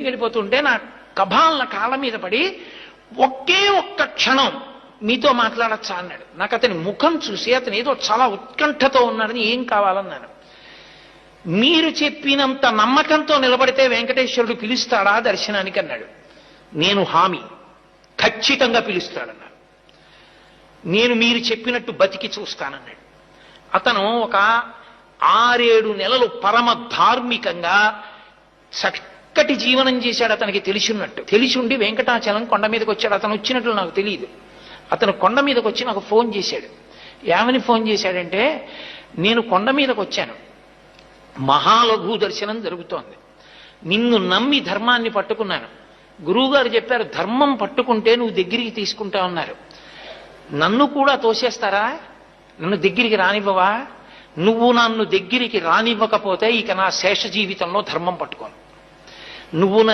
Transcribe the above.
ఇంటికి వెళ్ళిపోతుంటే నా కభాలన కాళ్ళ మీద పడి ఒకే ఒక్క క్షణం మీతో మాట్లాడచ్చా అన్నాడు. నాకు అతని ముఖం చూసి అతను ఏదో చాలా ఉత్కంఠతో ఉన్నాడని, ఏం కావాలన్నాను. మీరు చెప్పినంత నమ్మకంతో నిలబడితే వెంకటేశ్వరుడు పిలుస్తాడా దర్శనానికి అన్నాడు. నేను హామీ, ఖచ్చితంగా పిలుస్తాడన్నాడు. నేను మీరు చెప్పినట్టు బతికి చూస్తానన్నాడు. అతను ఒక 6-7 నెలలు పరమ ధార్మికంగా చక్కటి జీవనం చేశాడు. అతనికి తెలిసినట్టు తెలిసిండి వెంకటాచలం కొండ మీదకి వచ్చాడు. అతను వచ్చినట్లు నాకు తెలియదు. అతను కొండ మీదకి వచ్చి నాకు ఫోన్ చేశాడు. ఏమని ఫోన్ చేశాడంటే, నేను కొండ మీదకి వచ్చాను, మహాలఘు దర్శనం జరుగుతోంది, నిన్ను నమ్మి ధర్మాన్ని పట్టుకున్నాను, గురువుగారు చెప్పారు ధర్మం పట్టుకుంటే నువ్వు దగ్గరికి తీసుకుంటా ఉన్నారు, నన్ను కూడా తోసేస్తారా, నన్ను దగ్గరికి రానివ్వవా, నువ్వు నన్ను దగ్గరికి రానివ్వకపోతే ఇక నా శేష జీవితంలో ధర్మం పట్టుకోను, నువ్వు